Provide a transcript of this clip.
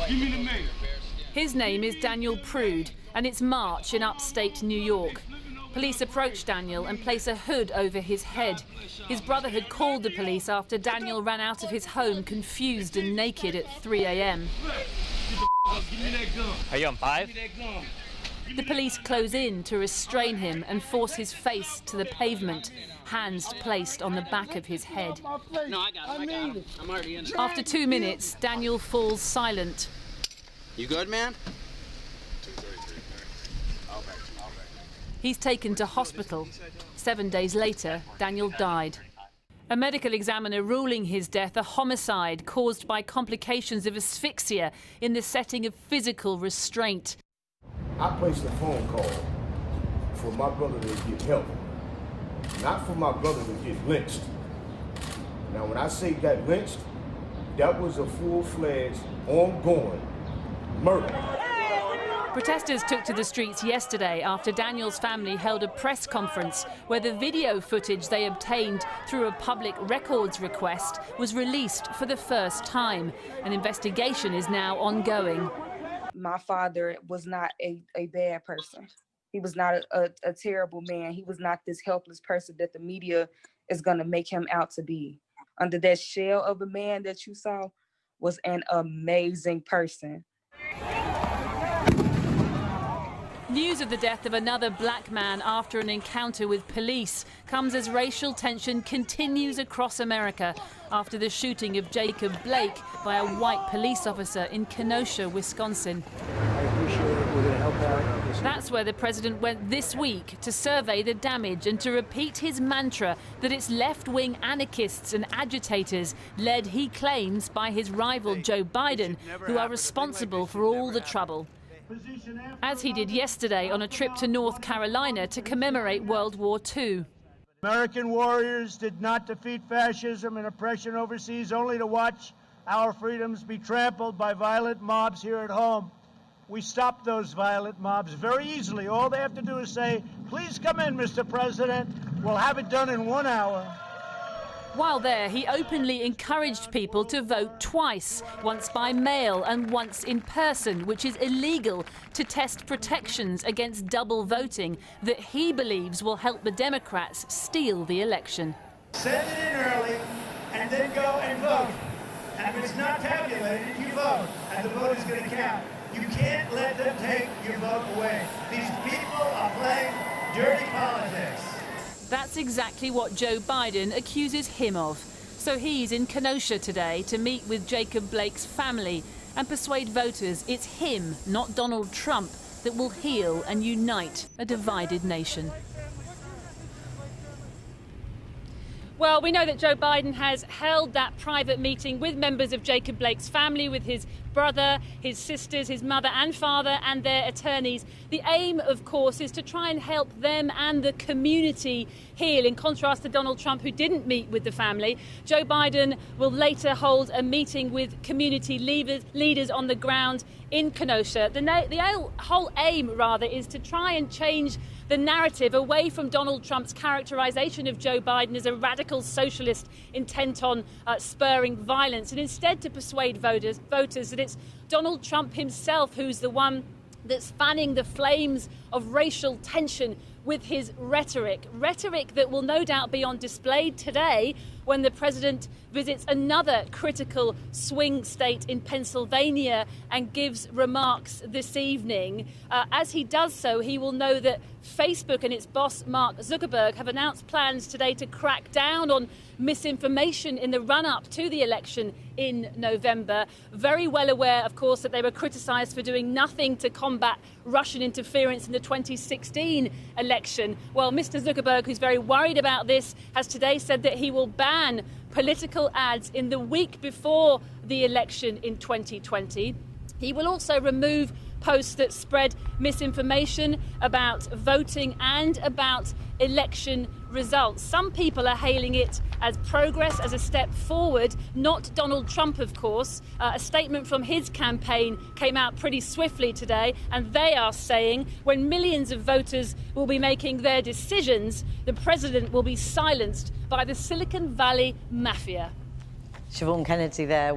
His name is Daniel Prude, and it's March in upstate New York. Police approached Daniel and place a hood over his head. His brother had called the police after Daniel ran out of his home confused and naked at 3 a.m. Are you on 5? The police close in to restrain him and force his face to the pavement, hands placed on the back of his head. No, I got him. I'm already in. After 2 minutes, Daniel falls silent. You good, man? He's taken to hospital. 7 days later, Daniel died. A medical examiner ruling his death a homicide caused by complications of asphyxia in the setting of physical restraint. I placed a phone call for my brother to get help, not for my brother to get lynched. Now, when I say got lynched, that was a full-fledged, ongoing murder. Protesters took to the streets yesterday after Daniel's family held a press conference where the video footage they obtained through a public records request was released for the first time. An investigation is now ongoing. My father was not a bad person. He was not a terrible man. He was not this helpless person that the media is going to make him out to be. Under that shell of a man that you saw was an amazing person. News of the death of another black man after an encounter with police comes as racial tension continues across America after the shooting of Jacob Blake by a white police officer in Kenosha, Wisconsin. I appreciate it. We're going to help out. That's where the president went this week to survey the damage and to repeat his mantra that it's left-wing anarchists and agitators, led, he claims, by his rival Joe Biden, who are responsible for all the trouble. As he did yesterday on a trip to North Carolina to commemorate World War II. American warriors did not defeat fascism and oppression overseas only to watch our freedoms be trampled by violent mobs here at home. We stopped those violent mobs very easily. All they have to do is say, "Please come in, Mr. President. We'll have it done in 1 hour." While there, he openly encouraged people to vote twice, once by mail and once in person, which is illegal, to test protections against double voting that he believes will help the Democrats steal the election. Send it in early and then go and vote. And if it's not tabulated, you vote, and the vote is going to count. You can't let them take your vote away. These people are playing dirty politics. That's exactly what Joe Biden accuses him of. So he's in Kenosha today to meet with Jacob Blake's family and persuade voters it's him, not Donald Trump, that will heal and unite a divided nation. Well, we know that Joe Biden has held that private meeting with members of Jacob Blake's family, with his brother, his sisters, his mother and father and their attorneys. The aim, of course, is to try and help them and the community heal, in contrast to Donald Trump, who didn't meet with the family. Joe Biden will later hold a meeting with community leaders on the ground in Kenosha. The whole aim, rather, is to try and change the narrative away from Donald Trump's characterization of Joe Biden as a radical socialist intent on spurring violence, and instead to persuade voters that it's Donald Trump himself who's the one that's fanning the flames of racial tension with his rhetoric that will no doubt be on display today when the president visits another critical swing state in Pennsylvania and gives remarks this evening. As he does so, he will know that Facebook and its boss, Mark Zuckerberg, have announced plans today to crack down on misinformation in the run-up to the election in November. Very well aware, of course, that they were criticised for doing nothing to combat Russian interference in the 2016 election. Well, Mr. Zuckerberg, who's very worried about this, has today said that he will ban political ads in the week before the election in 2020. He will also remove posts that spread misinformation about voting and about election results. Some people are hailing it as progress, as a step forward, not Donald Trump, of course. A statement from his campaign came out pretty swiftly today, and they are saying when millions of voters will be making their decisions, the president will be silenced by the Silicon Valley mafia. Siobhan Kennedy there.